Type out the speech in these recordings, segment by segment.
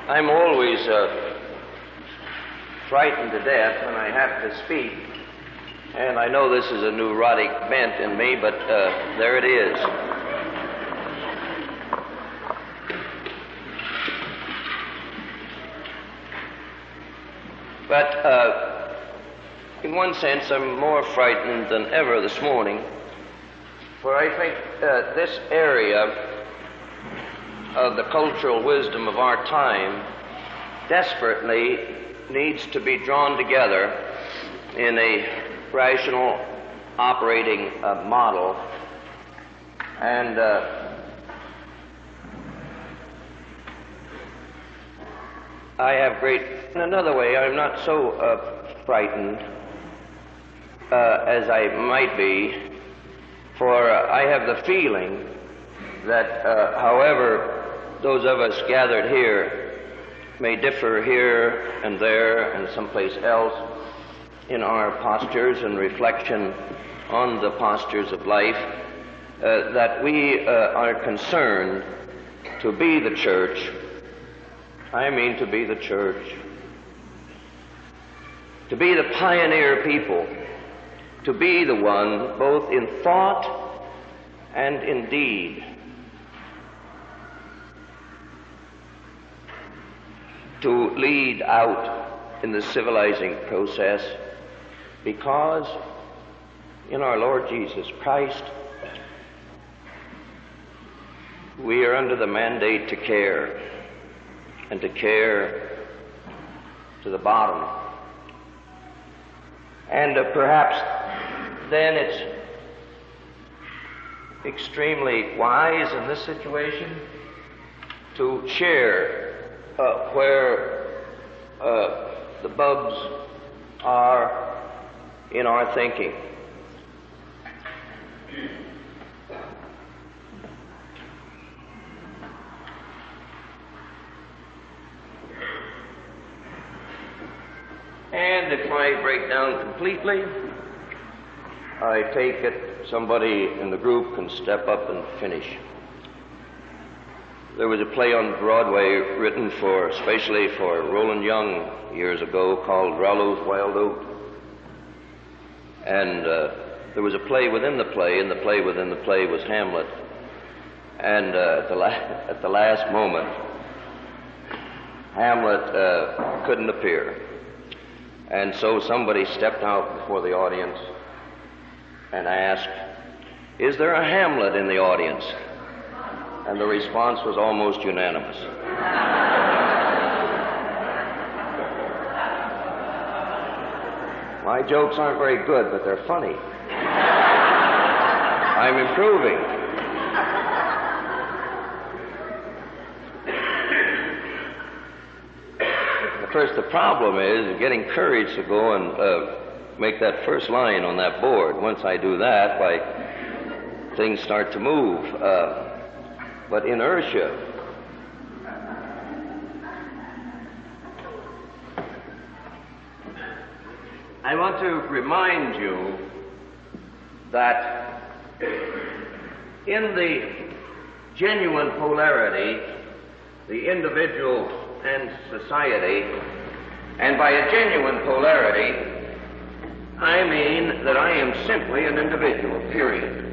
I'm always frightened to death when I have to speak, and I know this is a neurotic bent in me, but there it is. But in one sense, I'm more frightened than ever this morning, for I think this area of the cultural wisdom of our time desperately needs to be drawn together in a rational operating model. And I have in another way, I'm not so frightened as I might be, for I have the feeling that however those of us gathered here may differ here and there and someplace else in our postures and reflection on the postures of life, that we are concerned to be the church. I mean to be the church, to be the pioneer people, to be the one both in thought and in deed, to lead out in the civilizing process, because in our Lord Jesus Christ we are under the mandate to care, and to care to the bottom. And perhaps then it's extremely wise in this situation to share where the bubs are in our thinking. And if I break down completely, I take it somebody in the group can step up and finish. There was a play on Broadway written especially for Roland Young years ago called Rollo's Wild Oat. And there was a play within the play, and the play within the play was Hamlet. And at the last moment, Hamlet couldn't appear. And so somebody stepped out before the audience and asked, "Is there a Hamlet in the audience?" And the response was almost unanimous. My jokes aren't very good, but they're funny. I'm improving. Of course, the problem is getting courage to go and make that first line on that board. Once I do that, things start to move. But inertia. I want to remind you that in the genuine polarity, the individual and society, and by a genuine polarity, I mean that I am simply an individual, period.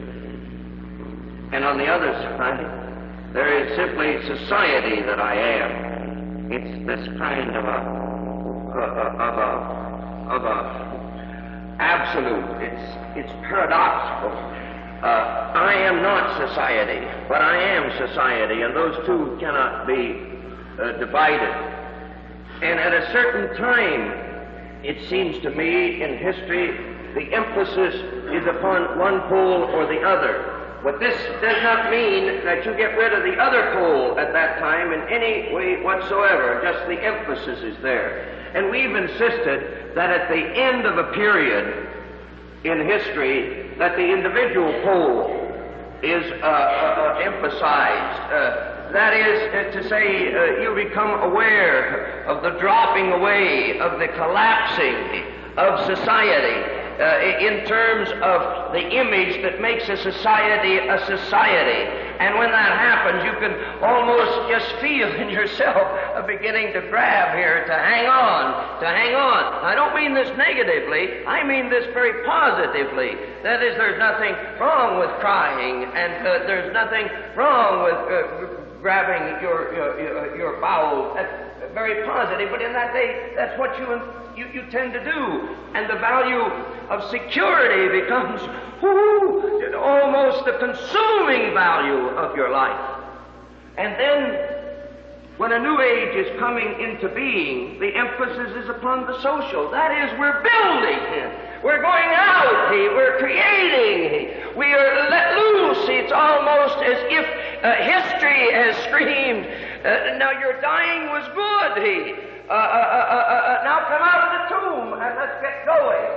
And on the other side, there is simply society that I am. It's this kind of a absolute. It's paradoxical. I am not society, but I am society, and those two cannot be divided. And at a certain time, it seems to me in history, the emphasis is upon one pole or the other. But this does not mean that you get rid of the other pole at that time in any way whatsoever. Just the emphasis is there. And we've insisted that at the end of a period in history, that the individual pole is emphasized. That is to say, you become aware of the dropping away, of the collapsing of society. In terms of the image that makes a society, And when that happens, you can almost just feel in yourself a beginning to grab here, to hang on, to hang on. I don't mean this negatively. I mean this very positively. That is, there's nothing wrong with crying, and there's nothing wrong with grabbing your bowels. That's very positive. But in that day, that's what you tend to do, and the value of security becomes almost the consuming value of your life. And then, when a new age is coming into being, the emphasis is upon the social. That is, we're building. We're going out. We're creating. We are let loose. It's almost as if history has screamed, now your dying was good. Now come out of the tomb and let's get going.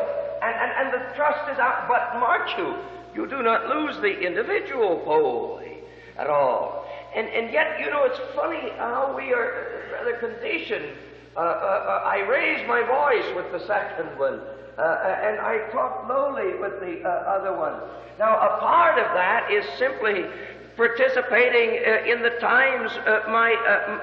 And the thrust is out, but mark you do not lose the individual pole at all. And yet, it's funny how we are rather conditioned. I raised my voice with the second one, and I talked lowly with the other one. Now, a part of that is simply participating in the times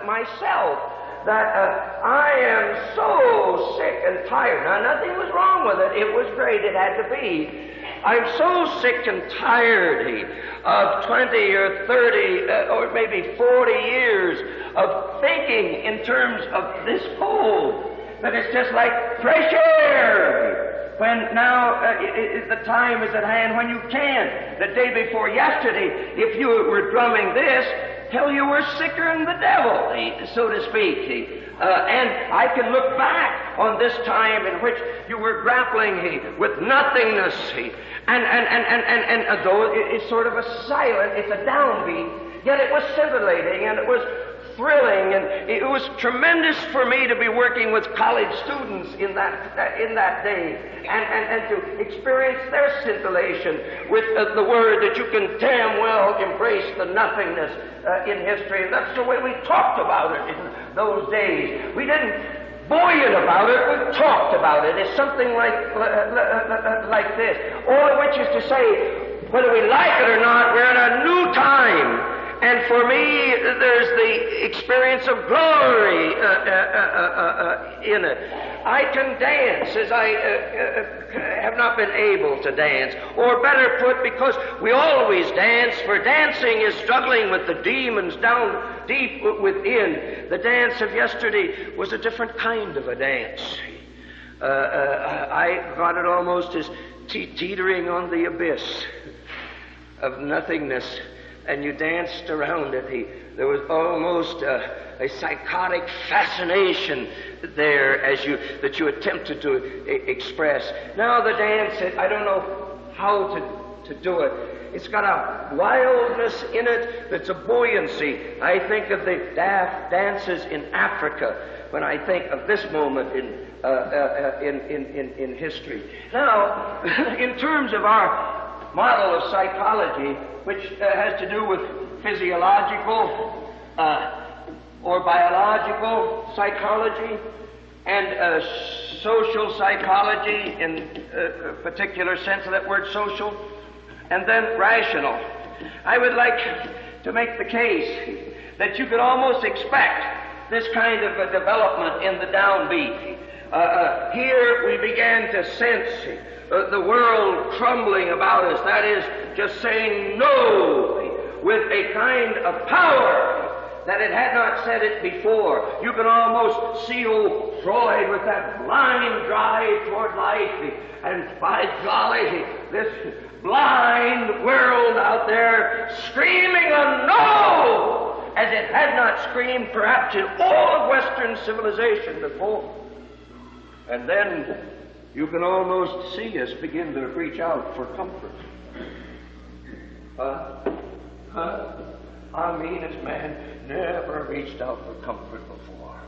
myself. That I am so sick and tired. Now, nothing was wrong with it. It was great. It had to be. I'm so sick and tired of 20 or 30 or maybe 40 years of thinking in terms of this pole, that it's just like fresh air. When now the time is at hand when you can. The day before yesterday, if you were drumming this, hell, you were sicker than the devil, so to speak. And I can look back on this time in which you were grappling with nothingness, and though it's sort of a silent, it's a downbeat, yet it was scintillating and it was thrilling, and it was tremendous for me to be working with college students in that day, and to experience their scintillation with the word that you can damn well embrace the nothingness in history. And that's the way we talked about it in those days. We didn't buoyant about it, we talked about it. It's something like this. All of which is to say, whether we like it or not, we're in a new time. And for me, there's the experience of glory in it. I can dance as I have not been able to dance. Or better put, because we always dance, for dancing is struggling with the demons down deep within. The dance of yesterday was a different kind of a dance. I got it almost as teetering on the abyss of nothingness. And you danced around it. There was almost a psychotic fascination there that you attempted to express. Now the dance, I don't know how to do it. It's got a wildness in it that's a buoyancy. I think of the dances in Africa when I think of this moment in history. Now, in terms of our model of psychology, which has to do with physiological or biological psychology and social psychology in a particular sense of that word social, and then rational. I would like to make the case that you could almost expect this kind of a development in the downbeat. Here we began to sense the world crumbling about us, that is, just saying no with a kind of power that it had not said it before. You can almost see old Freud with that blind drive toward life, and by golly, this blind world out there screaming a no, as it had not screamed perhaps in all of Western civilization before. And then you can almost see us begin to reach out for comfort. I mean, as man never reached out for comfort before.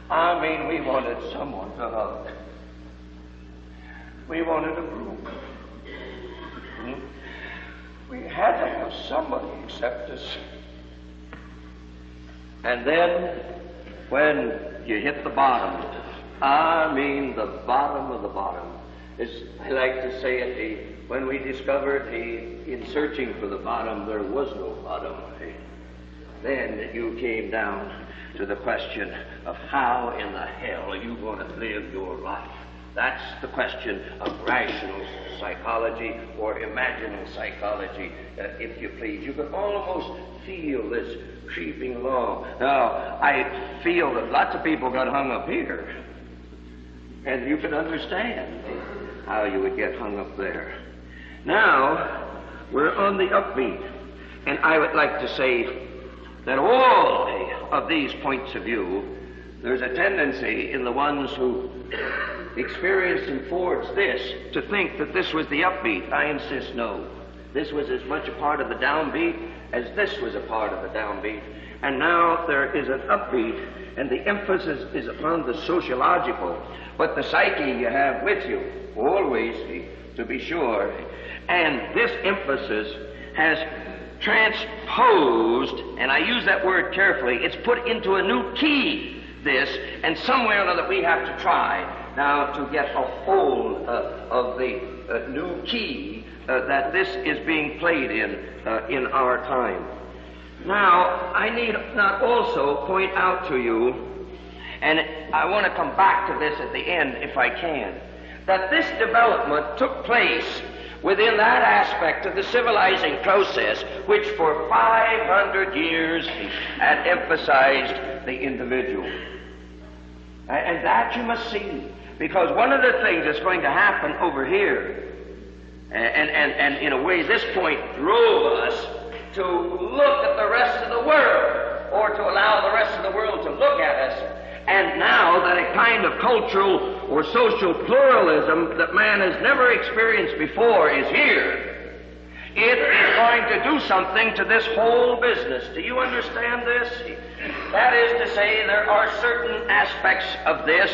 I mean, we wanted someone to hug. We wanted a group. We had to have somebody accept us. And then, when you hit the bottom, I mean the bottom of the bottom, As I like to say it, when we discovered in searching for the bottom, there was no bottom. Then you came down to the question of how in the hell are you going to live your life? That's the question of rational psychology or imaginal psychology, if you please. You can almost feel this creeping along. Now, I feel that lots of people got hung up here, and you can understand how you would get hung up there. Now, we're on the upbeat, and I would like to say that all of these points of view, there's a tendency in the ones who experienced and forged this to think that this was the upbeat. I insist no. This was as much a part of the downbeat as this was a part of the downbeat. And now there is an upbeat, and the emphasis is upon the sociological, but the psyche you have with you, always, to be sure. And this emphasis has transposed, and I use that word carefully, it's put into a new key, this, and somewhere or another we have to try now to get a hold of the new key that this is being played in our time. Now, I need not also point out to you, and I want to come back to this at the end if I can, that this development took place within that aspect of the civilizing process which for 500 years had emphasized the individual. And that you must see, because one of the things that's going to happen over here, and in a way this point drove us to look at the rest of the world, or to allow the rest of the world to look at us. And now that a kind of cultural or social pluralism that man has never experienced before is here, it is going to do something to this whole business. Do you understand this? That is to say, there are certain aspects of this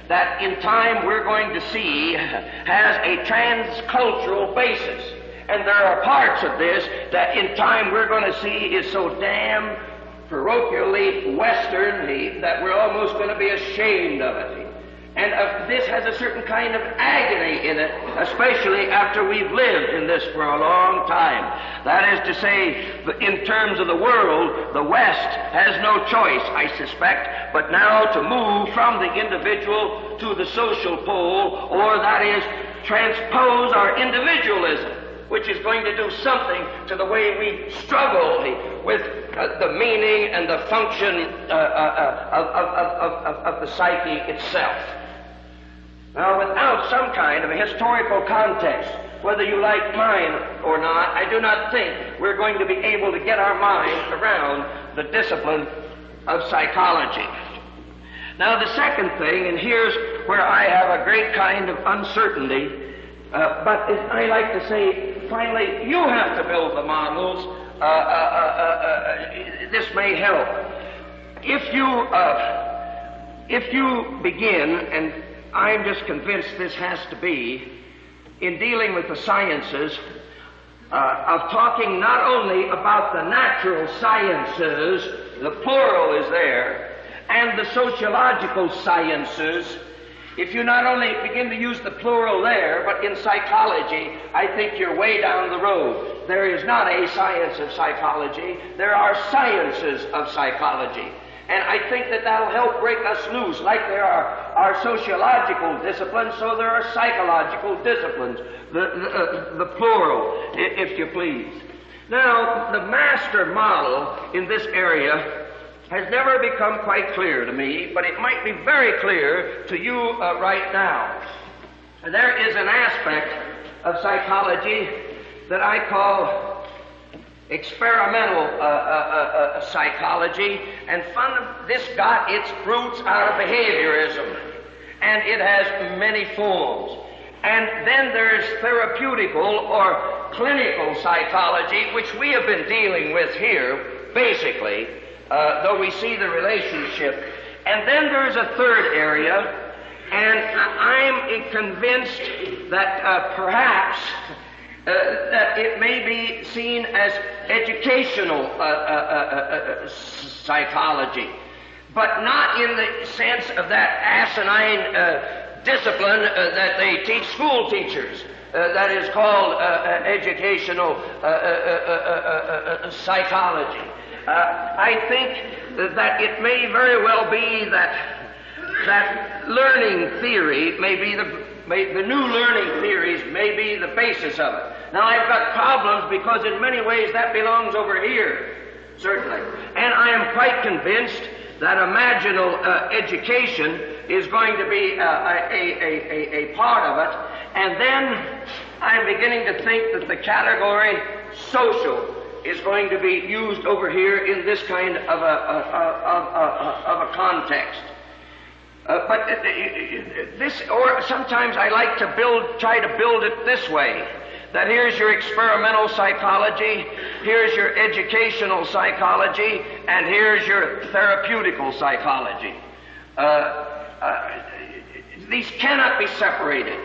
that in time we're going to see has a transcultural basis. And there are parts of this that in time we're going to see is so damn parochially Western that we're almost going to be ashamed of it. And this has a certain kind of agony in it, especially after we've lived in this for a long time. That is to say, in terms of the world, the West has no choice, I suspect, but now to move from the individual to the social pole, or that is, transpose our individualism, which is going to do something to the way we struggle with the meaning and the function of the psyche itself. Now, without some kind of a historical context, whether you like mine or not, I do not think we're going to be able to get our mind around the discipline of psychology. Now, the second thing, and here's where I have a great kind of uncertainty, but as I like to say, finally, you have to build the models. This may help. If you begin, and I'm just convinced this has to be, in dealing with the sciences, of talking not only about the natural sciences, the plural is there, and the sociological sciences, if you not only begin to use the plural there, but in psychology, I think you're way down the road. There is not a science of psychology. There are sciences of psychology. And I think that that'll help break us loose. Like there are sociological disciplines, so there are psychological disciplines, the plural, if you please. Now, the master model in this area has never become quite clear to me, but it might be very clear to you right now. There is an aspect of psychology that I call experimental psychology, and this got its roots out of behaviorism, and it has many forms. And then there's therapeutical or clinical psychology, which we have been dealing with here, basically, though we see the relationship. And then there's a third area, and I'm convinced that perhaps that it may be seen as educational psychology, but not in the sense of that asinine discipline that they teach school teachers. That is called educational psychology. I think that it may very well be that learning theory may be the new learning theories may be the basis of it. Now, I've got problems because in many ways that belongs over here, certainly. And I am quite convinced that imaginal education is going to be a part of it. And then I'm beginning to think that the category social is going to be used over here in this kind of a context. But this, or sometimes I like to try to build it this way, that here's your experimental psychology, here's your educational psychology, and here's your therapeutical psychology. These cannot be separated.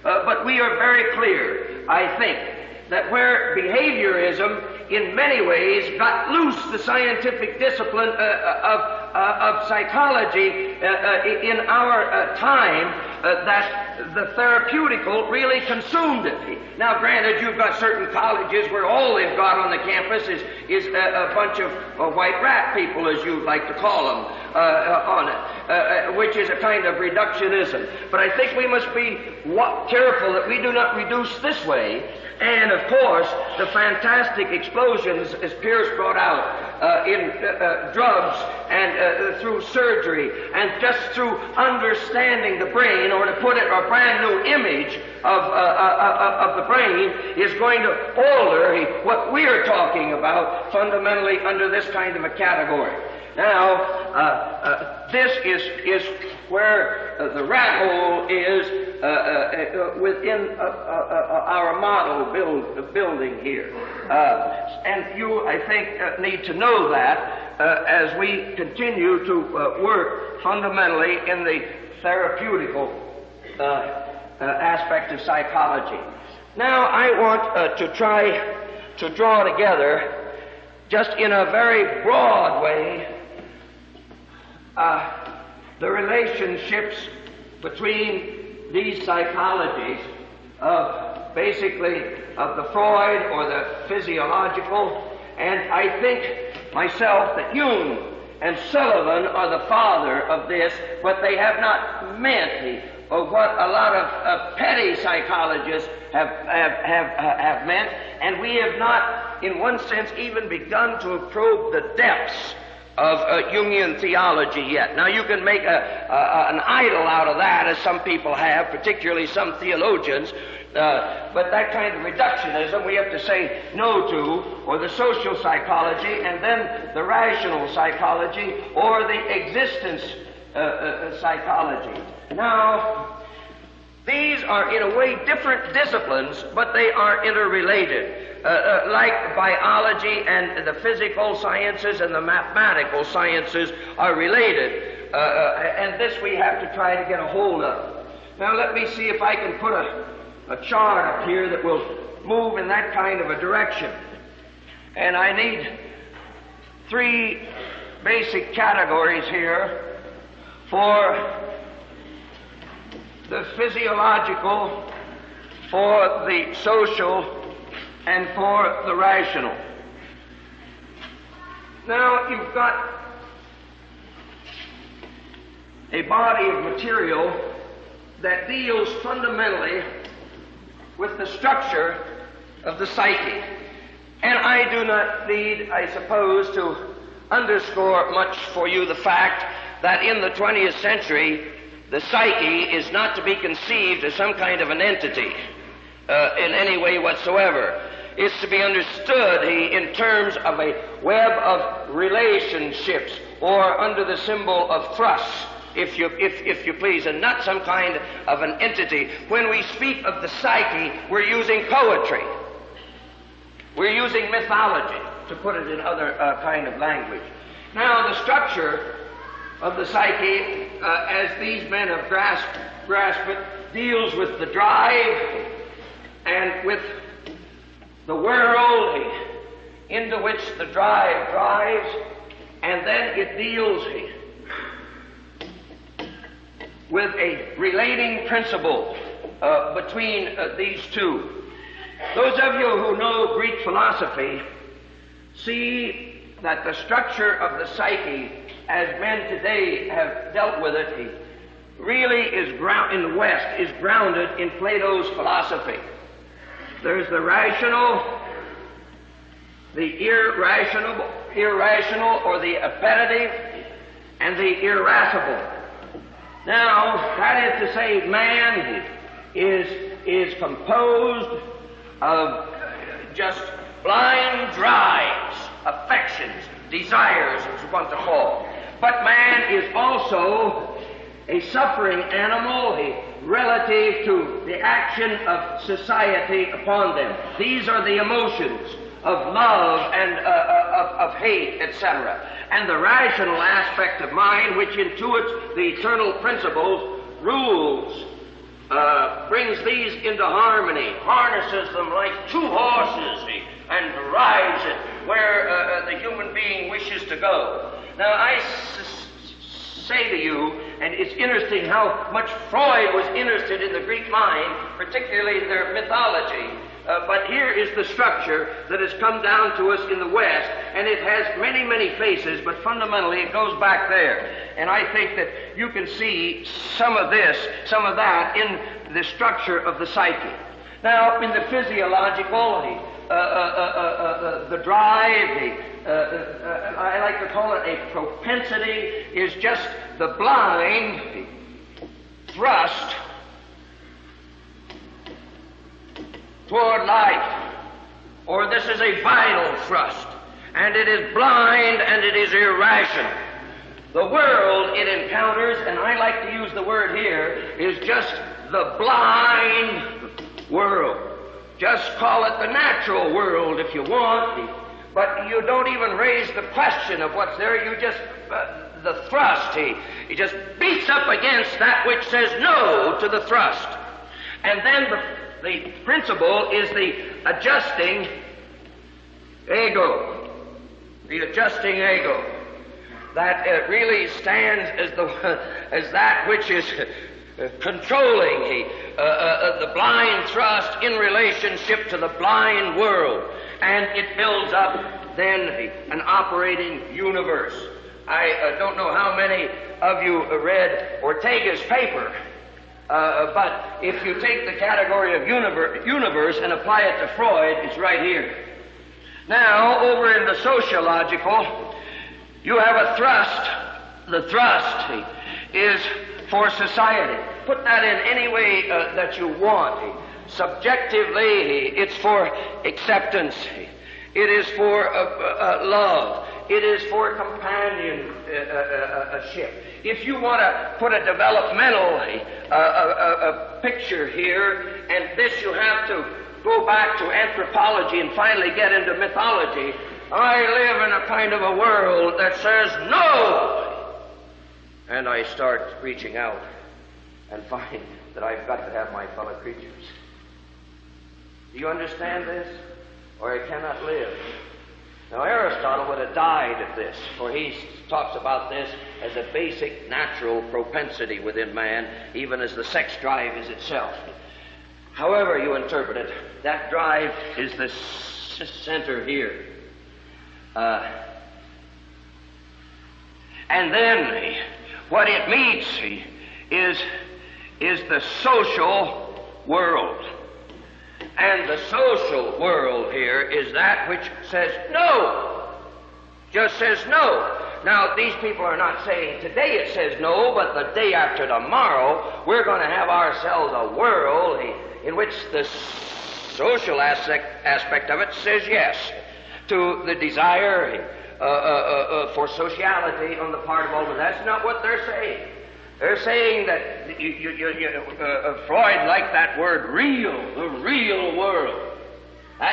But we are very clear, I think, that where behaviorism in many ways got loose the scientific discipline of psychology in our time, that the therapeutical really consumed it. Now, granted, you've got certain colleges where all they've got on the campus is a bunch of white rat people, as you like to call them, on it, which is a kind of reductionism. But I think we must be careful that we do not reduce this way. And, of course, the fantastic explosions, as Pierce brought out, in drugs and through surgery and just through understanding the brain, or to put it, a brand new image of the brain, is going to alter what we are talking about fundamentally under this kind of a category. Now, this is where the rat hole is within our model building here. And you, I think, need to know that as we continue to work fundamentally in the therapeutical aspect of psychology. Now, I want to try to draw together, just in a very broad way, the relationships between these psychologies of basically of the Freud or the physiological, and I think myself that Jung and Sullivan are the father of this, but they have not meant what a lot of petty psychologists have meant, and we have not, in one sense, even begun to probe the depths of Jungian theology yet. Now, you can make an idol out of that, as some people have, particularly some theologians, but that kind of reductionism we have to say no to, or the social psychology, and then the rational psychology, or the existence psychology. Now, these are in a way different disciplines, but they are interrelated. Like biology and the physical sciences and the mathematical sciences are related. And this we have to try to get a hold of. Now let me see if I can put a chart up here that will move in that kind of a direction. And I need three basic categories here for the physiological, for the social, and for the rational. Now, you've got a body of material that deals fundamentally with the structure of the psyche. And I do not need, I suppose, to underscore much for you the fact that in the 20th century, the psyche is not to be conceived as some kind of an entity in any way whatsoever. It's to be understood in terms of a web of relationships, or under the symbol of thrusts, if you please, and not some kind of an entity. When we speak of the psyche, we're using poetry. We're using mythology, to put it in other kind of language. Now, the structure of the psyche, as these men have grasped it, deals with the drive and with the world into which the drive drives, and then it deals with a relating principle between these two. Those of you who know Greek philosophy see that the structure of the psyche, as men today have dealt with it, really is in the West is grounded in Plato's philosophy. There's the rational, the irrational or the appetitive, and the irascible. Now, that is to say, man is composed of just blind drives, affections, desires, as we want to call. But man is also a suffering animal, relative to the action of society upon them. These are the emotions of love and of hate, etc. And the rational aspect of mind, which intuits the eternal principles, rules, brings these into harmony, harnesses them like two horses, and drives it where the human being wishes to go. Now, I say to you, and it's interesting how much Freud was interested in the Greek mind, particularly their mythology. But here is the structure that has come down to us in the West, and it has many, many faces, but fundamentally it goes back there. And I think that you can see some of this, some of that in the structure of the psyche. Now, in the physiological, the drive, I like to call it a propensity, is just the blind thrust toward life, or this is a vital thrust, and it is blind and it is irrational. The world it encounters, and I like to use the word here, is just the blind world. Just call it the natural world if you want, but you don't even raise the question of what's there. You just, the thrust, he just beats up against that which says no to the thrust. And then the principle is the adjusting ego. The adjusting ego. That really stands as that which is controlling the blind thrust in relationship to the blind world. And it builds up then an operating universe. I don't know how many of you read Ortega's paper, but if you take the category of universe and apply it to Freud, it's right here. Now, over in the sociological, you have a thrust. The thrust is for society. Put that in any way that you want. Subjectively, it's for acceptance. It is for love. It is for companionship. If you want to put a developmental picture here, and this you have to go back to anthropology and finally get into mythology, I live in a kind of a world that says no! And I start reaching out and find that I've got to have my fellow creatures. Do you understand this? Or I cannot live. Now, Aristotle would have died at this, for he talks about this as a basic natural propensity within man, even as the sex drive is itself. However you interpret it, that drive is the center here. And then what it meets is the social world. And the social world here is that which says no. Just says no. Now, these people are not saying today it says no, but the day after tomorrow, we're going to have ourselves a world in which the social aspect of it says yes to the desire for sociality on the part of all of them. That's not what they're saying. They're saying that Freud liked that word real, the real world.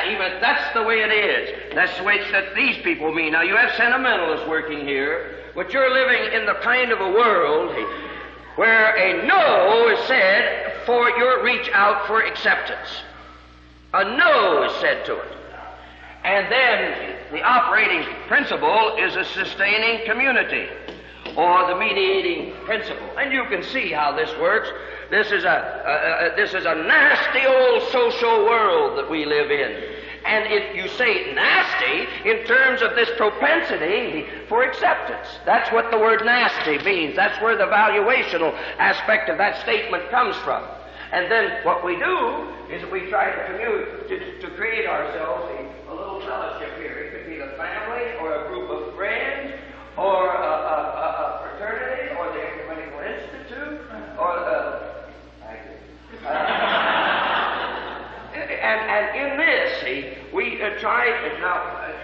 Even that's the way it is. That's the way that these people mean. Now, you have sentimentalists working here, but you're living in the kind of a world where a no is said for your reach out for acceptance. A no is said to it. And then the operating principle is a sustaining community. or the mediating principle. And you can see how this works. This is a nasty old social world that we live in. And if you say nasty in terms of this propensity for acceptance, that's what the word nasty means. That's where the valuational aspect of that statement comes from. And then what we do is we try to create ourselves a little fellowship here. It could be the family or a group of friends or a fraternity or the Ecumenical Institute or and in this, we try now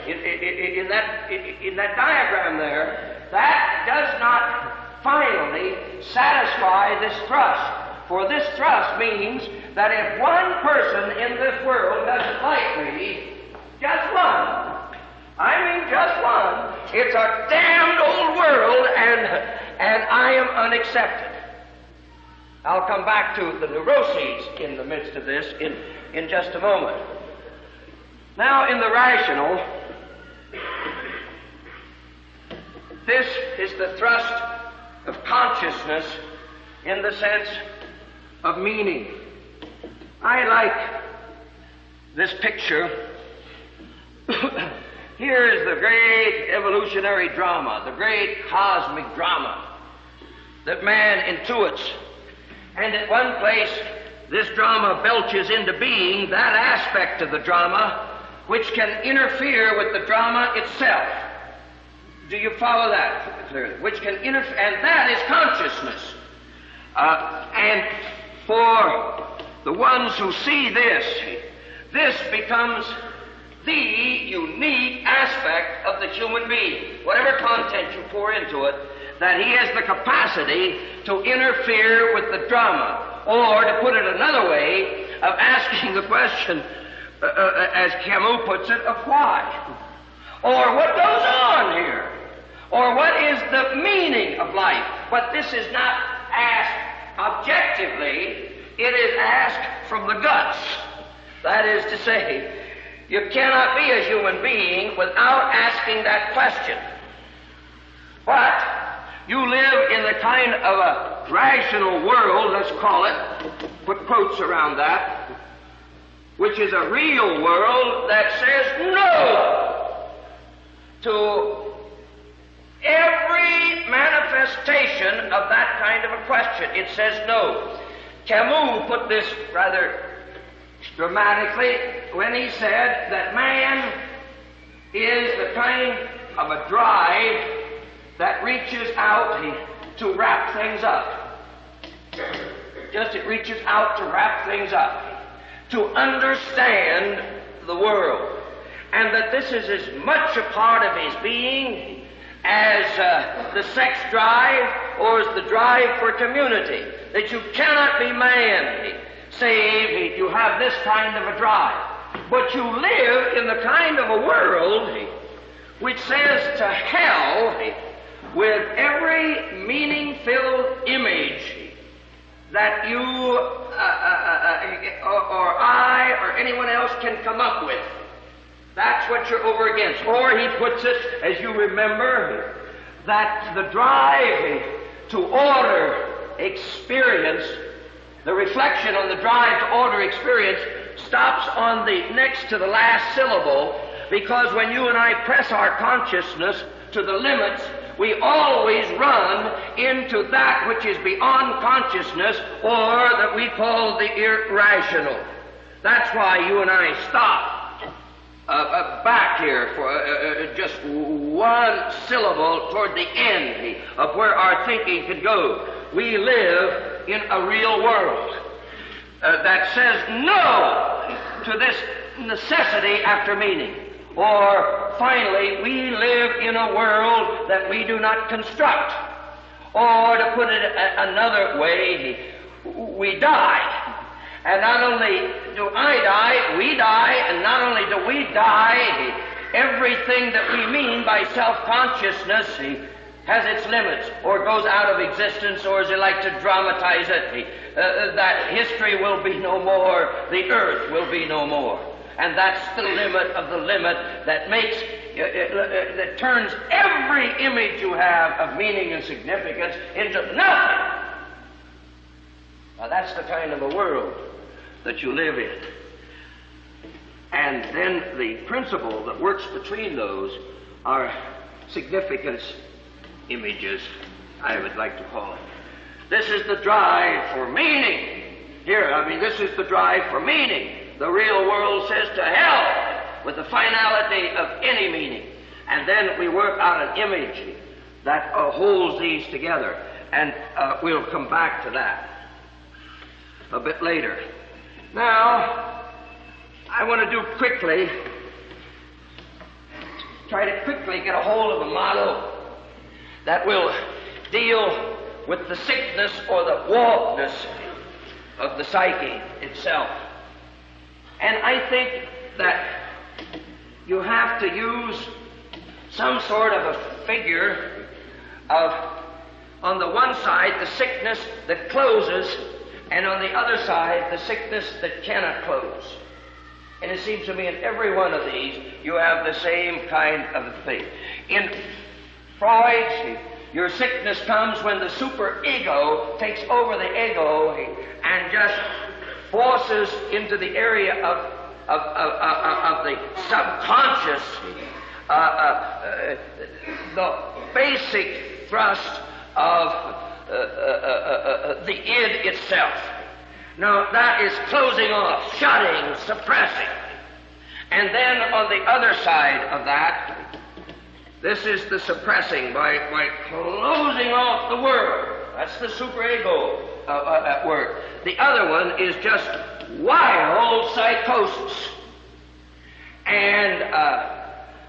in that diagram there. That does not finally satisfy this thrust. For this thrust means that if one person in this world doesn't like me, just one, I mean just one, it's a damned old world and I am unaccepted. I'll come back to the neuroses in the midst of this in just a moment. Now, in the rational, this is the thrust of consciousness in the sense of meaning. I like this picture. Here is the great evolutionary drama, the great cosmic drama that man intuits. And at one place, this drama belches into being that aspect of the drama which can interfere with the drama itself. Do you follow that clearly? Which can interfere, and that is consciousness. And for the ones who see this, this becomes the unique aspect of the human being. Whatever content you pour into it, that he has the capacity to interfere with the drama. Or, to put it another way, of asking the question, as Camus puts it, of why. Or what goes on here. Or what is the meaning of life. But this is not asked objectively, it is asked from the guts. That is to say, you cannot be a human being without asking that question. But you live in the kind of a rational world, let's call it, put quotes around that, which is a real world that says no to every manifestation of that kind of a question. It says no. Camus put this rather dramatically when he said that man is the kind of a drive that reaches out to wrap things up. Just it reaches out to wrap things up, to understand the world. And that this is as much a part of his being as the sex drive or as the drive for community. That you cannot be man save you have this kind of a drive. But you live in the kind of a world which says to hell with every meaning-filled image that you or I or anyone else can come up with. That's what you're over against. Or he puts it, as you remember, that the drive to order experience, the reflection on the drive to order experience, stops on the next to the last syllable, because when you and I press our consciousness to the limits, we always run into that which is beyond consciousness, or that we call the irrational. That's why you and I stop back here for just one syllable toward the end of where our thinking could go. We live in a real world that says no to this necessity after meaning. Or, finally, we live in a world that we do not construct. Or, to put it another way, we die. And not only do I die, we die, and not only do we die, everything that we mean by self-consciousness has its limits, or goes out of existence, or as they like to dramatize it, that history will be no more, the earth will be no more. And that's the limit of the limit that makes that turns every image you have of meaning and significance into nothing. Now that's the kind of a world that you live in. And then the principle that works between those are significance images, I would like to call it. This is the drive for meaning. This is the drive for meaning. The real world says to hell with the finality of any meaning. And then we work out an image that holds these together. And we'll come back to that a bit later. Now, I want to try to quickly get a hold of a model that will deal with the sickness or the wokeness of the psyche itself. And I think that you have to use some sort of a figure of, on the one side, the sickness that closes, and on the other side, the sickness that cannot close. And it seems to me in every one of these, you have the same kind of thing. In Freud's, your sickness comes when the superego takes over the ego and just forces into the area of the subconscious the basic thrust of the id itself. Now that is closing off, shutting, suppressing. And then on the other side of that, this is the suppressing by closing off the world. That's the superego at work. The other one is just wild psychosis. And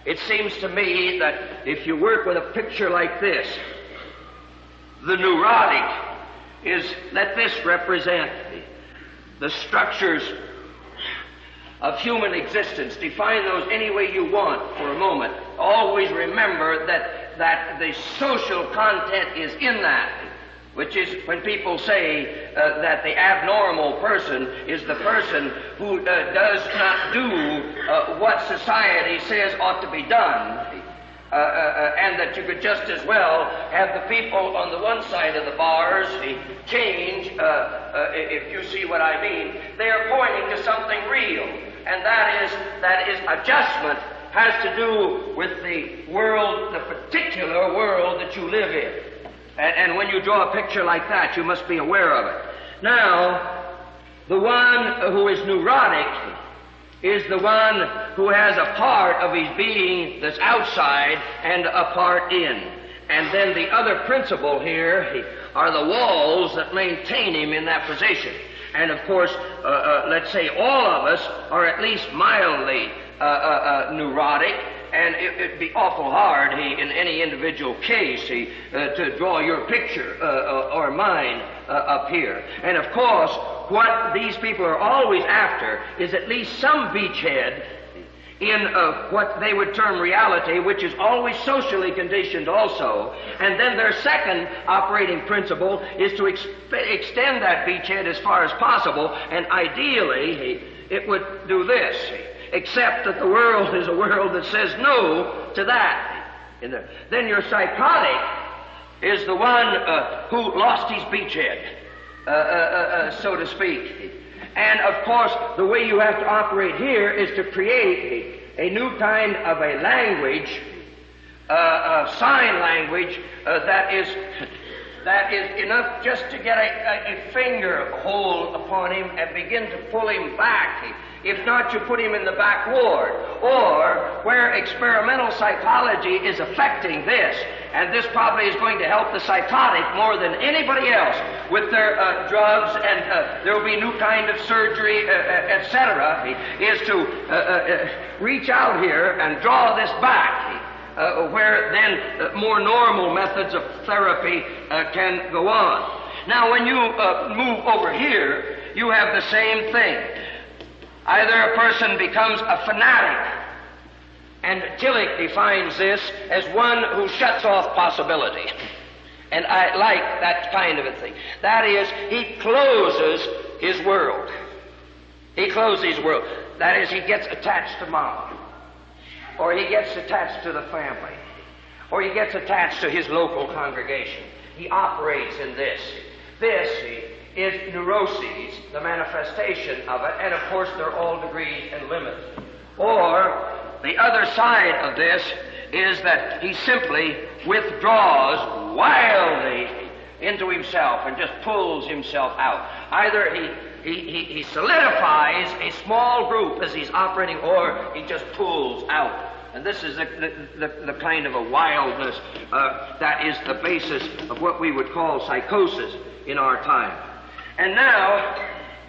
it seems to me that if you work with a picture like this, the neurotic is, let this represent the structures of human existence. Define those any way you want for a moment. Always remember that the social content is in that, which is when people say that the abnormal person is the person who does not do what society says ought to be done, and that you could just as well have the people on the one side of the bars change, if you see what I mean. They are pointing to something real, and that is adjustment has to do with the world, the particular world that you live in. And when you draw a picture like that, you must be aware of it. Now, the one who is neurotic is the one who has a part of his being that's outside and a part in. And then the other principle here are the walls that maintain him in that position. And of course, let's say all of us are at least mildly neurotic, and it'd be awful hard in any individual case to draw your picture or mine up here. And of course, what these people are always after is at least some beachhead in what they would term reality, which is always socially conditioned also. And then their second operating principle is to extend that beachhead as far as possible, and ideally it would do this, except that the world is a world that says no to that. Then your psychotic is the one who lost his beachhead, so to speak. And of course, the way you have to operate here is to create a new kind of a language, sign language, that is enough just to get a finger hold upon him and begin to pull him back. If not, you put him in the back ward, or where experimental psychology is affecting this, and this probably is going to help the psychotic more than anybody else with their drugs, and there will be new kind of surgery, etc., is to reach out here and draw this back, where then more normal methods of therapy can go on. Now, when you move over here, you have the same thing. Either a person becomes a fanatic, and Tillich defines this as one who shuts off possibility. And I like that kind of a thing. That is, he closes his world. He closes his world. That is, he gets attached to mom. or he gets attached to the family, or he gets attached to his local congregation. He operates in this. This is neuroses, the manifestation of it, and of course they're all degrees and limits. Or the other side of this is that he simply withdraws wildly into himself and just pulls himself out. Either he solidifies a small group as he's operating, or he just pulls out. And this is the kind of a wildness that is the basis of what we would call psychosis in our time. And now,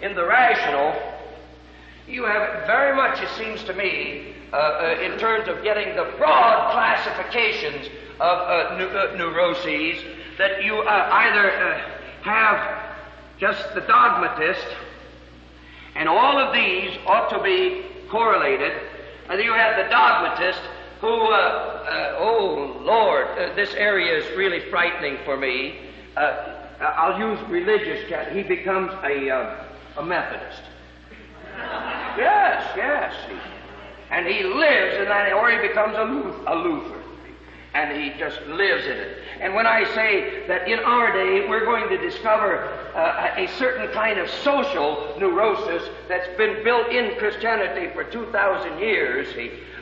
in the rational, you have very much, it seems to me, in terms of getting the broad classifications of neuroses, that you either have just the dogmatist, and all of these ought to be correlated, and you have the dogmatist who, oh Lord, this area is really frightening for me. I'll use religious, he becomes a Methodist. Yes. And he lives in that, or he becomes a Lutheran. And he just lives in it. And when I say that in our day we're going to discover a certain kind of social neurosis that's been built in Christianity for 2,000 years,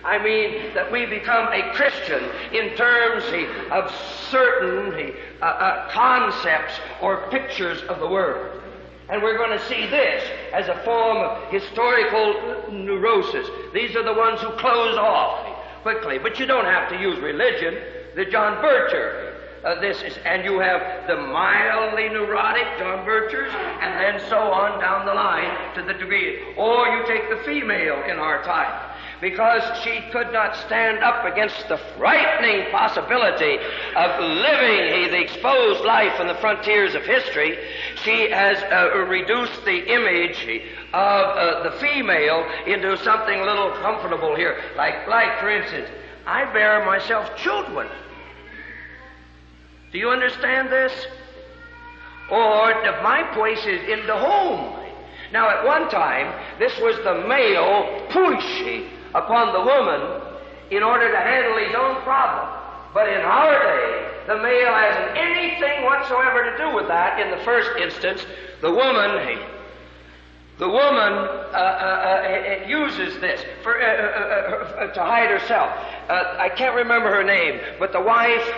I mean that we become a Christian in terms of certain concepts or pictures of the world. And we're going to see this as a form of historical neurosis. These are the ones who close off quickly. But you don't have to use religion. The John Bircher. And you have the mildly neurotic John Birchers, and then so on down the line to the degree. Or you take the female in our time, because she could not stand up against the frightening possibility of living the exposed life on the frontiers of history. She has reduced the image of the female into something a little comfortable here. Like for instance, I bear myself children. Do you understand this? Or my place is in the home. Now, at one time, this was the male push upon the woman in order to handle his own problem. But in our day, the male hasn't anything whatsoever to do with that. In the first instance, the woman uses this to hide herself. I can't remember her name, but the wife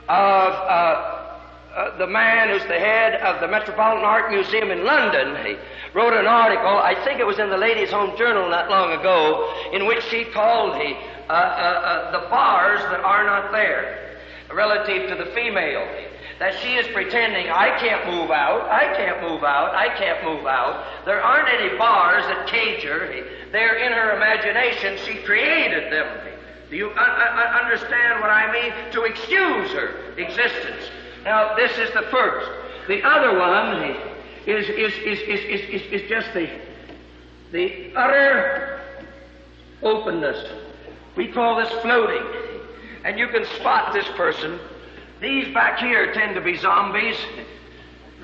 of the man who's the head of the Metropolitan Art Museum in London, he wrote an article, I think it was in the Ladies' Home Journal not long ago, in which she called the bars that are not there relative to the female. That she is pretending, I can't move out, I can't move out, I can't move out. There aren't any bars that cage her. They're in her imagination. She created them. Do you understand what I mean? To excuse her existence. Now, this is the first. The other one is just the utter openness. We call this floating. And you can spot this person. These back here tend to be zombies.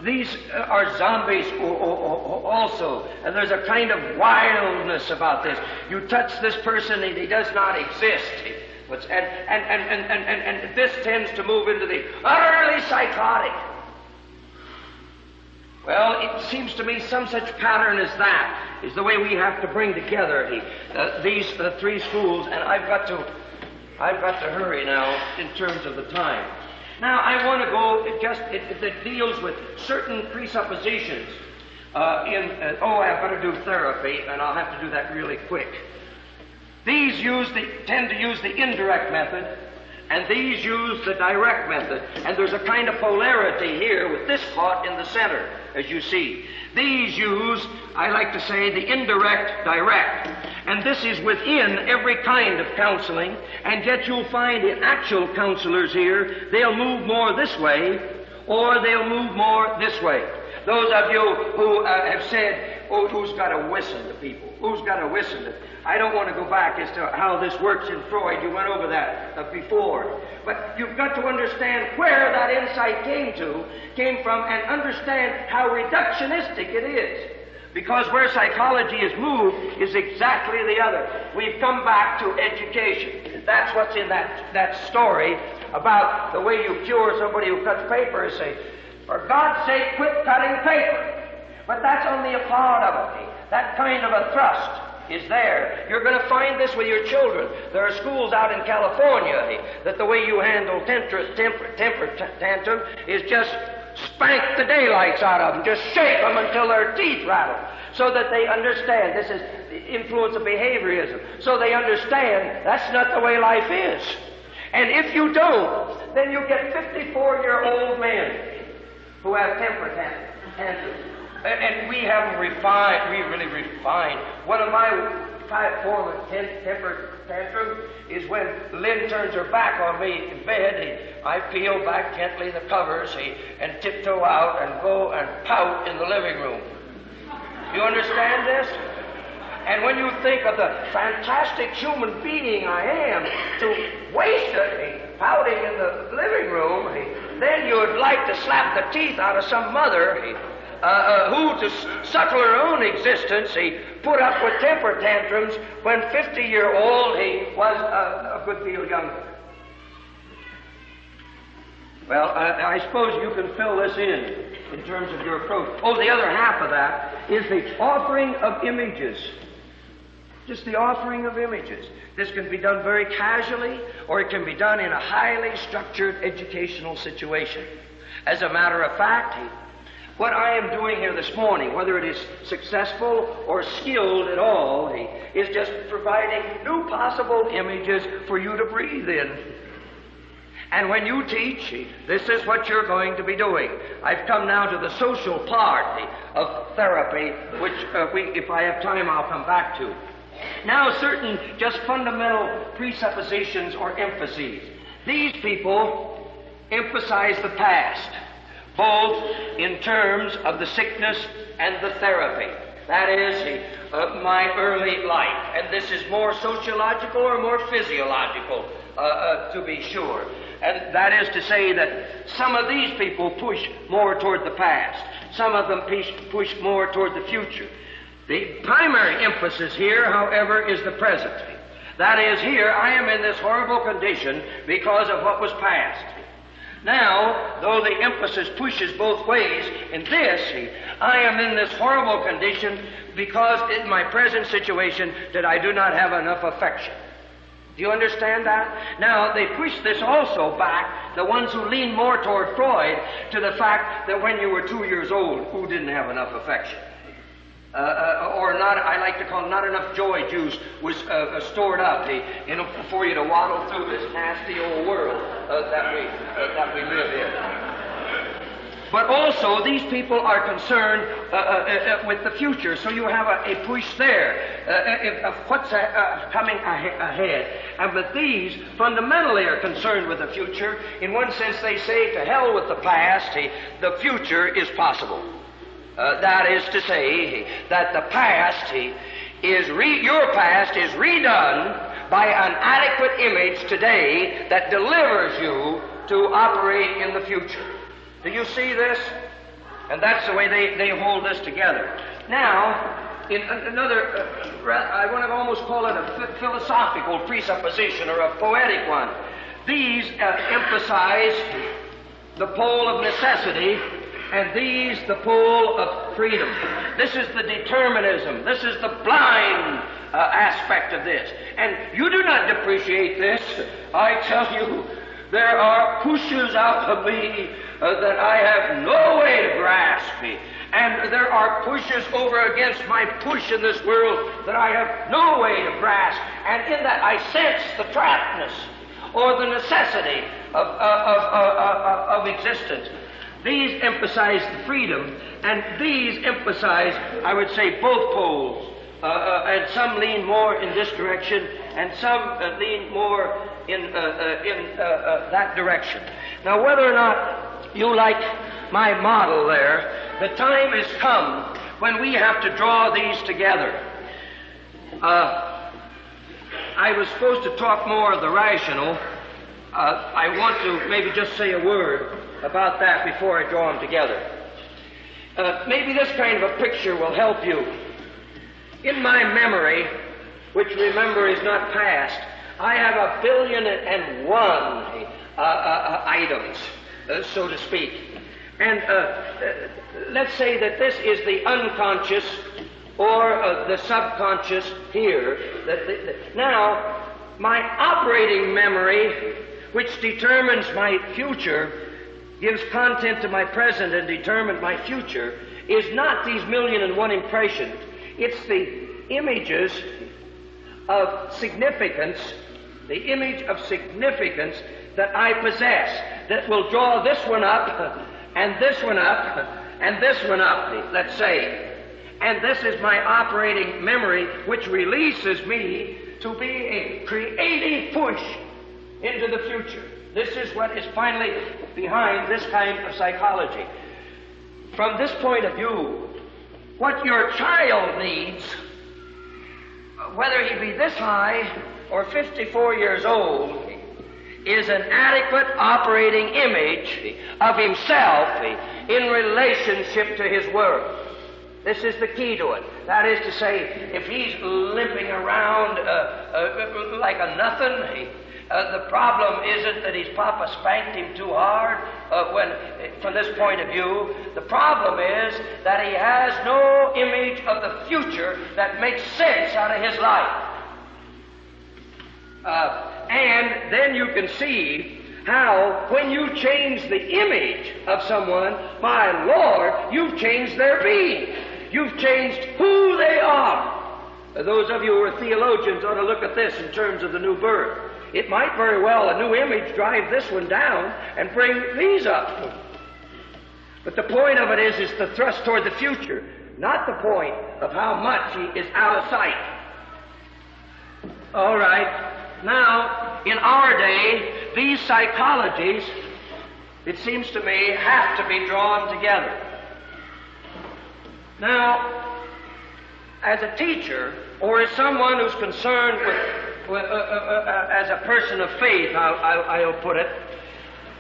These are zombies also. And there's a kind of wildness about this. You touch this person and he does not exist. And this tends to move into the utterly psychotic. Well, it seems to me some such pattern as that is the way we have to bring together these three schools. And I've got to hurry now in terms of the time. Now, I want to go that deals with certain presuppositions I've got to do therapy, and I'll have to do that really quick. These tend to use the indirect method, and these use the direct method. And there's a kind of polarity here with this thought in the center, as you see. These use, I like to say, the indirect direct. And this is within every kind of counseling, and yet you'll find in actual counselors here, they'll move more this way, or they'll move more this way. Those of you who have said, who's got to listen to people? Who's got to listen to? I don't want to go back as to how this works in Freud. You went over that before. But you've got to understand where that insight came from, and understand how reductionistic it is. Because where psychology is moved is exactly the other. We've come back to education. That's what's in that story about the way you cure somebody who cuts paper. Say, for God's sake, quit cutting paper. But that's only a part of it. That kind of a thrust is there. You're going to find this with your children. There are schools out in California that the way you handle temper tantrum is just spank the daylights out of them, just shake them until their teeth rattle, so that they understand. This is the influence of behaviorism. So they understand that's not the way life is. And if you don't, then you get 54-year-old men who have temper tantrums. And we haven't refined, we really refined. One of my form of temper tantrum is when Lynn turns her back on me in bed. I peel back gently the covers and tiptoe out and go and pout in the living room. You understand this? And when you think of the fantastic human being I am, to waste it pouting in the living room, then you'd like to slap the teeth out of some mother who, to suckle her own existence, put up with temper tantrums when 50-year-old he was a good deal younger. Well, I suppose you can fill this in terms of your approach. Oh, the other half of that is the offering of images. Just the offering of images. This can be done very casually, or it can be done in a highly structured educational situation. As a matter of fact, what I am doing here this morning, whether it is successful or skilled at all, is just providing new possible images for you to breathe in. And when you teach, this is what you're going to be doing. I've come now to the social part of therapy, which if I have time, I'll come back to. Now, certain just fundamental presuppositions or emphases. These people emphasize the past, both in terms of the sickness and the therapy. That is, my early life. And this is more sociological or more physiological, to be sure. And that is to say that some of these people push more toward the past. Some of them push more toward the future. The primary emphasis here, however, is the present. That is, here I am in this horrible condition because of what was past. Now, though the emphasis pushes both ways, in this, I am in this horrible condition because in my present situation that I do not have enough affection. Do you understand that? Now, they push this also back, the ones who lean more toward Freud, to the fact that when you were 2 years old, who didn't have enough affection? Or not, I like to call it, not enough joy juice was stored up, for you to waddle through this nasty old world that we live in. But also, these people are concerned with the future, so you have a push there of what's coming ahead. But these fundamentally are concerned with the future. In one sense, they say, to hell with the past, the future is possible. That is to say, that the past your past is redone by an adequate image today that delivers you to operate in the future. Do you see this? And that's the way they hold this together. Now, in another, I want to almost call it a philosophical presupposition or a poetic one. These emphasize the pole of necessity, and these the pole of freedom. This is the determinism. This is the blind aspect of this. And you do not depreciate this. I tell you, there are pushes out of me that I have no way to grasp. And there are pushes over against my push in this world that I have no way to grasp. And in that I sense the trappedness or the necessity of existence. These emphasize the freedom, and these emphasize, I would say, both poles. And some lean more in this direction, and some lean more in that direction. Now, whether or not you like my model there, the time has come when we have to draw these together. I was supposed to talk more of the rational. I want to maybe just say a word about that before I draw them together. Maybe this kind of a picture will help you. In my memory, which remember is not past, I have 1,000,000,001 items, so to speak. And let's say that this is the unconscious or the subconscious here. Now, my operating memory, which determines my future, gives content to my present and determines my future, is not these 1,000,001 impressions. It's the images of significance, the image of significance that I possess, that will draw this one up, and this one up, and this one up, let's say. And this is my operating memory, which releases me to be a creative push into the future. This is what is finally behind this kind of psychology. From this point of view, what your child needs, whether he be this high or 54 years old, is an adequate operating image of himself in relationship to his world. This is the key to it. That is to say, if he's limping around like a nothing, the problem isn't that his papa spanked him too hard. From this point of view, the problem is that he has no image of the future that makes sense out of his life. And then you can see how, when you change the image of someone, my Lord, you've changed their being. You've changed who they are. Those of you who are theologians ought to look at this in terms of the new birth. It might very well, a new image, drive this one down and bring these up. But the point of it is the thrust toward the future, not the point of how much he is out of sight. All right. Now, in our day, these psychologies, it seems to me, have to be drawn together. Now, as a teacher, or as someone who's concerned as a person of faith, I'll put it,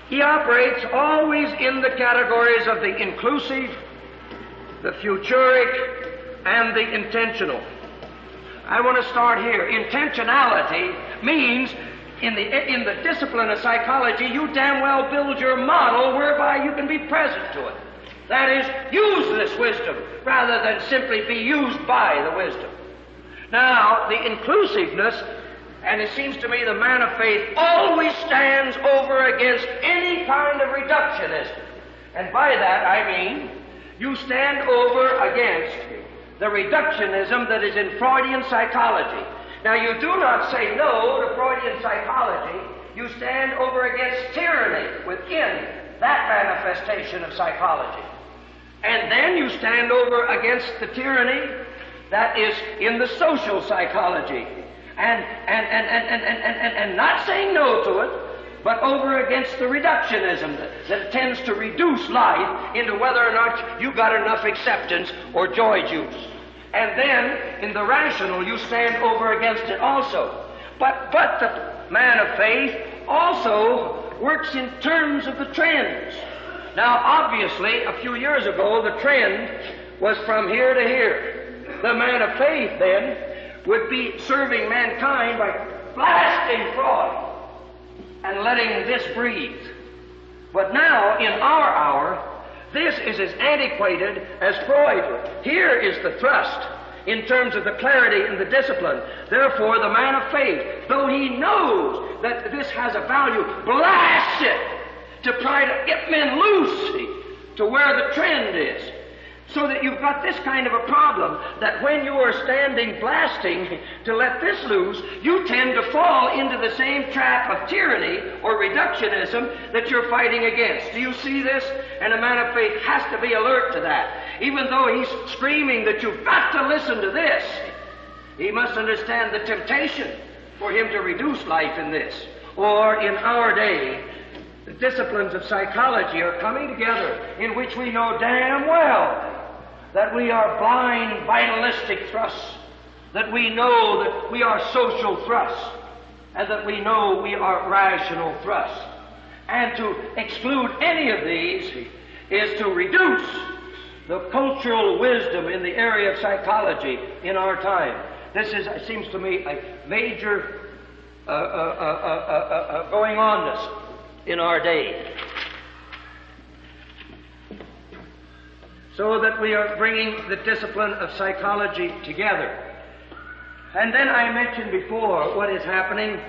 he operates always in the categories of the inclusive, the futuric, and the intentional. I want to start here. Intentionality means, in the discipline of psychology, you damn well build your model whereby you can be present to it. That is, use this wisdom rather than simply be used by the wisdom. Now, the inclusiveness, and it seems to me the man of faith always stands over against any kind of reductionism. And by that I mean, you stand over against the reductionism that is in Freudian psychology. Now, you do not say no to Freudian psychology. You stand over against tyranny within that manifestation of psychology. And then you stand over against the tyranny that is in the social psychology. And not saying no to it, but over against the reductionism that tends to reduce life into whether or not you got enough acceptance or joy juice. And then, in the rational, you stand over against it also. But the man of faith also works in terms of the trends. Now, obviously, a few years ago, the trend was from here to here. The man of faith, then, would be serving mankind by blasting Freud and letting this breathe. But now, in our hour, this is as antiquated as Freud was. Here is the thrust in terms of the clarity and the discipline. Therefore, the man of faith, though he knows that this has a value, blasts it to try to get men loose to where the trend is. So that you've got this kind of a problem, that when you are standing blasting to let this loose, you tend to fall into the same trap of tyranny or reductionism that you're fighting against. Do you see this? And a man of faith has to be alert to that. Even though he's screaming that you've got to listen to this, he must understand the temptation for him to reduce life in this. Or in our day, the disciplines of psychology are coming together in which we know damn well that we are blind, vitalistic thrusts, that we know that we are social thrusts, and that we know we are rational thrusts. And to exclude any of these is to reduce the cultural wisdom in the area of psychology in our time. This is, it seems to me, a major going onness in our day. So that we are bringing the discipline of psychology together. And then I mentioned before what is happening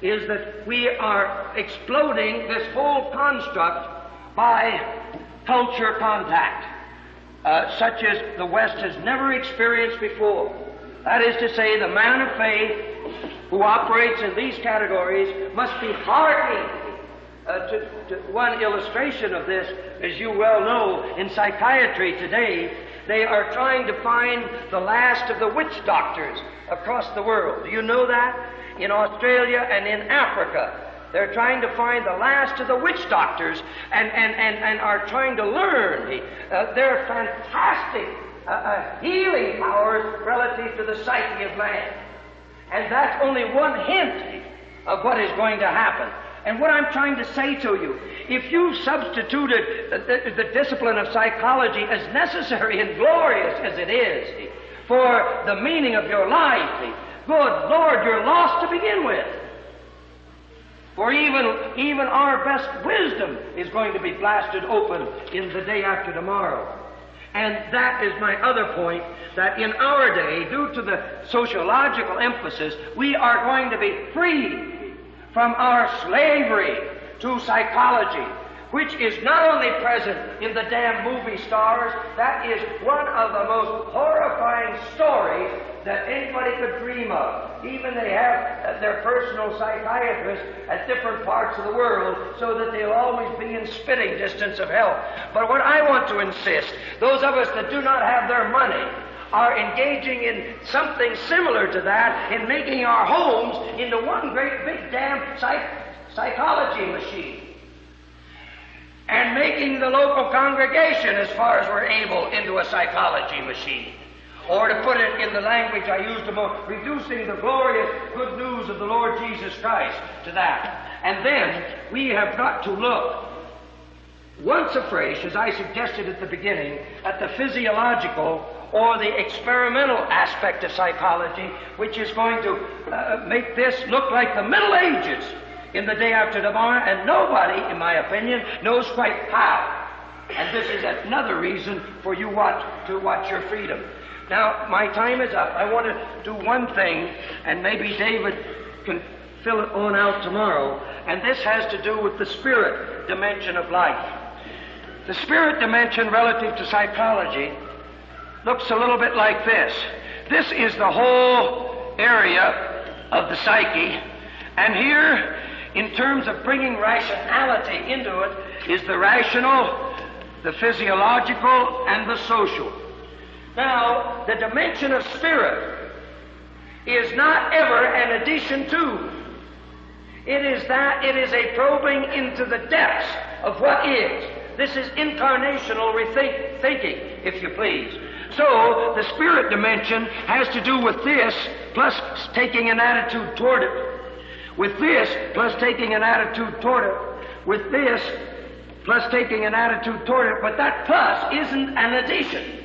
is that we are exploding this whole construct by culture contact, such as the West has never experienced before. That is to say, the man of faith who operates in these categories must be hardened. To one illustration of this, as you well know, in psychiatry today, they are trying to find the last of the witch doctors across the world. Do you know that? In Australia and in Africa, they're trying to find the last of the witch doctors and are trying to learn their fantastic healing powers relative to the psyche of man. And that's only one hint of what is going to happen. And what I'm trying to say to you, if you substituted the discipline of psychology, as necessary and glorious as it is, for the meaning of your life, good Lord, you're lost to begin with. For even our best wisdom is going to be blasted open in the day after tomorrow. And that is my other point, that in our day, due to the sociological emphasis, we are going to be free from our slavery to psychology, which is not only present in the damn movie stars, that is one of the most horrifying stories that anybody could dream of. Even they have their personal psychiatrists at different parts of the world so that they'll always be in spitting distance of hell. But what I want to insist, those of us that do not have their money are engaging in something similar to that in making our homes into one great big damn psychology machine. And making the local congregation, as far as we're able, into a psychology machine. Or to put it in the language I used a moment, reducing the glorious good news of the Lord Jesus Christ to that. And then we have got to look once afresh, as I suggested at the beginning, at the physiological or the experimental aspect of psychology, which is going to make this look like the Middle Ages in the day after tomorrow, and nobody, in my opinion, knows quite how. And this is another reason for you to watch your freedom. Now, my time is up. I want to do one thing, and maybe David can fill it on out tomorrow, and this has to do with the spirit dimension of life. The spirit dimension relative to psychology looks a little bit like this. This is the whole area of the psyche, and here, in terms of bringing rationality into it, is the rational, the physiological, and the social. Now, the dimension of spirit is not ever an addition to. It is a probing into the depths of what is. This is incarnational thinking, if you please. So, the spirit dimension has to do with this, plus taking an attitude toward it. With this, plus taking an attitude toward it. With this, plus taking an attitude toward it. But that plus isn't an addition.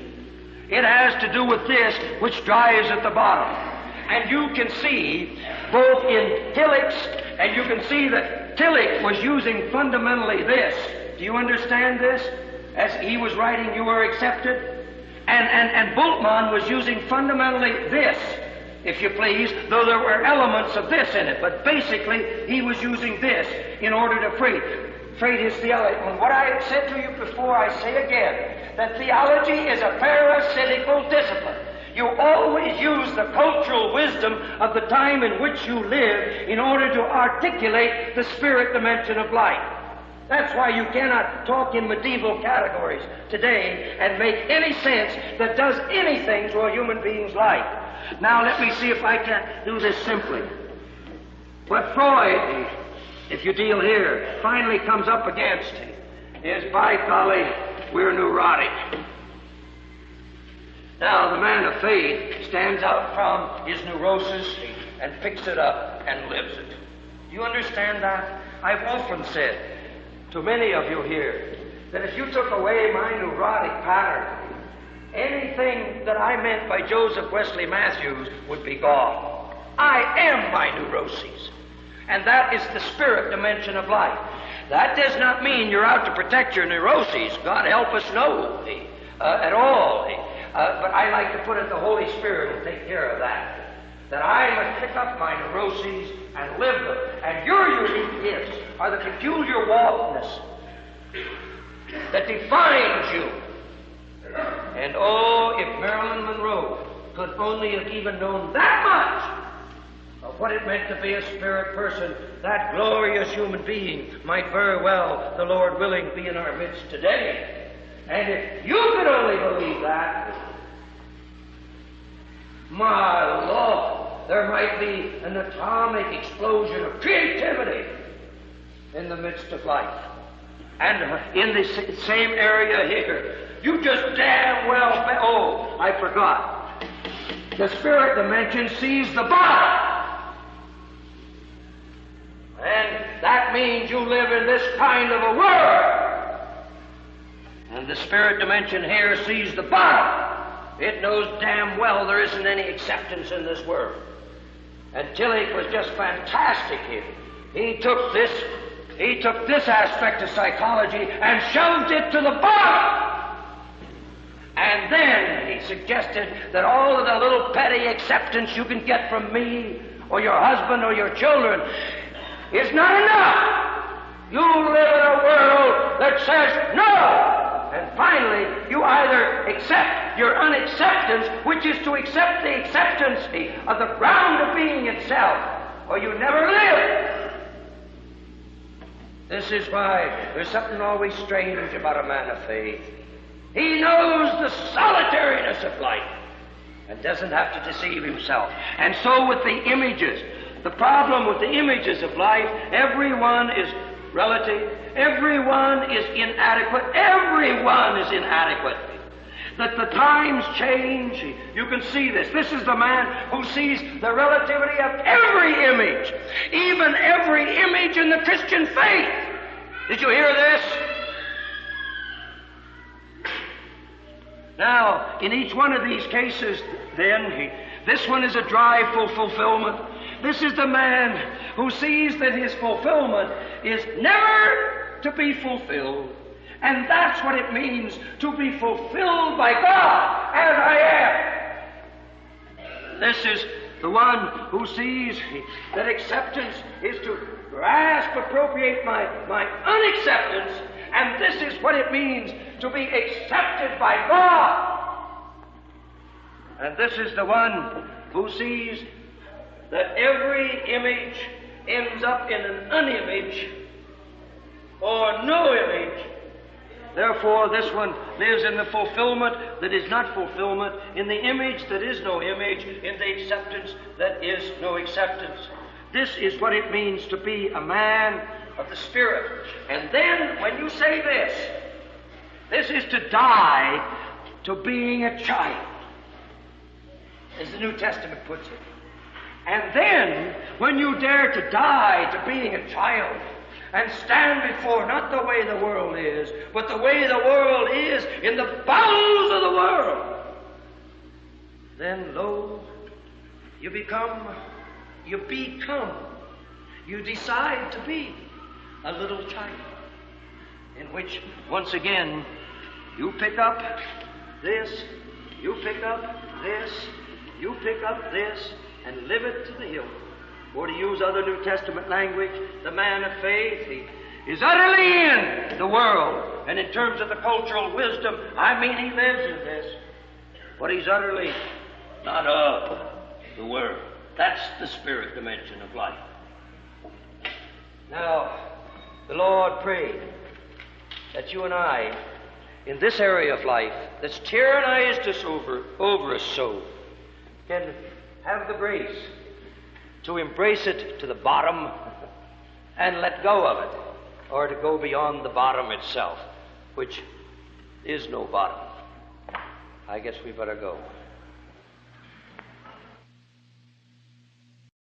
It has to do with this, which drives at the bottom. And you can see, both in Tillich's, and you can see that Tillich was using fundamentally this. Do you understand this? As he was writing, you are accepted. And Bultmann was using fundamentally this, if you please, though there were elements of this in it. But basically, he was using this in order to freight his theology. And what I have said to you before, I say again, that theology is a parasitical discipline. You always use the cultural wisdom of the time in which you live in order to articulate the spirit dimension of life. That's why you cannot talk in medieval categories today and make any sense that does anything to a human being's life. Now let me see if I can do this simply. What Freud, if you deal here, finally comes up against is, by golly, we're neurotic. Now the man of faith stands out from his neurosis and picks it up and lives it. Do you understand that? I've often said to many of you here that if you took away my neurotic pattern anything that I meant by Joseph Wesley Matthews would be gone. I am my neuroses. And that is the spirit dimension of life. That does not mean you're out to protect your neuroses. God help us, no, at all. But I like to put it, the Holy Spirit will take care of that. That I must pick up my neuroses and live them. And your unique gifts are the peculiar walkness that defines you. And oh, if Marilyn Monroe could only have even known that much of what it meant to be a spirit person, that glorious human being might very well, the Lord willing, be in our midst today. And if you could only believe that, my Lord, there might be an atomic explosion of creativity in the midst of life. And in the same area here, you just damn well, oh, I forgot. The spirit dimension sees the body. And that means you live in this kind of a world. And the spirit dimension here sees the body. It knows damn well there isn't any acceptance in this world. And Tillich was just fantastic here. He took this aspect of psychology and shoved it to the bottom. And then he suggested that all of the little petty acceptance you can get from me or your husband or your children is not enough. You live in a world that says no. And finally, you either accept your unacceptance, which is to accept the acceptance of the ground of being itself, or you never live. This is why there's something always strange about a man of faith. He knows the solitariness of life and doesn't have to deceive himself. And so with the images, the problem with the images of life, everyone is relative, everyone is inadequate, everyone is inadequate. That the times change, you can see this. This is the man who sees the relativity of every image, even every image in the Christian faith. Did you hear this? Now, in each one of these cases, then, this one is a dry full fulfillment. This is the man who sees that his fulfillment is never to be fulfilled. And that's what it means to be fulfilled by God as I am. This is the one who sees that acceptance is to grasp, appropriate my unacceptance, and this is what it means to be accepted by God. And this is the one who sees that every image ends up in an unimage or no image. Therefore, this one lives in the fulfillment that is not fulfillment, in the image that is no image, in the acceptance that is no acceptance. This is what it means to be a man of the Spirit. And then, when you say this is to die to being a child, as the New Testament puts it. And then, when you dare to die to being a child, and stand before not the way the world is, but the way the world is in the bowels of the world, then lo, you decide to be a little child, in which, once again, you pick up this, you pick up this, you pick up this, and live it to the hilt. Or to use other New Testament language, the man of faith, he is utterly in the world. And in terms of the cultural wisdom, I mean he lives in this. But he's utterly not of the world. That's the spirit dimension of life. Now, the Lord prayed that you and I, in this area of life that's tyrannized us over us so, can have the grace to embrace it to the bottom and let go of it, or to go beyond the bottom itself, which is no bottom. I guess we better go.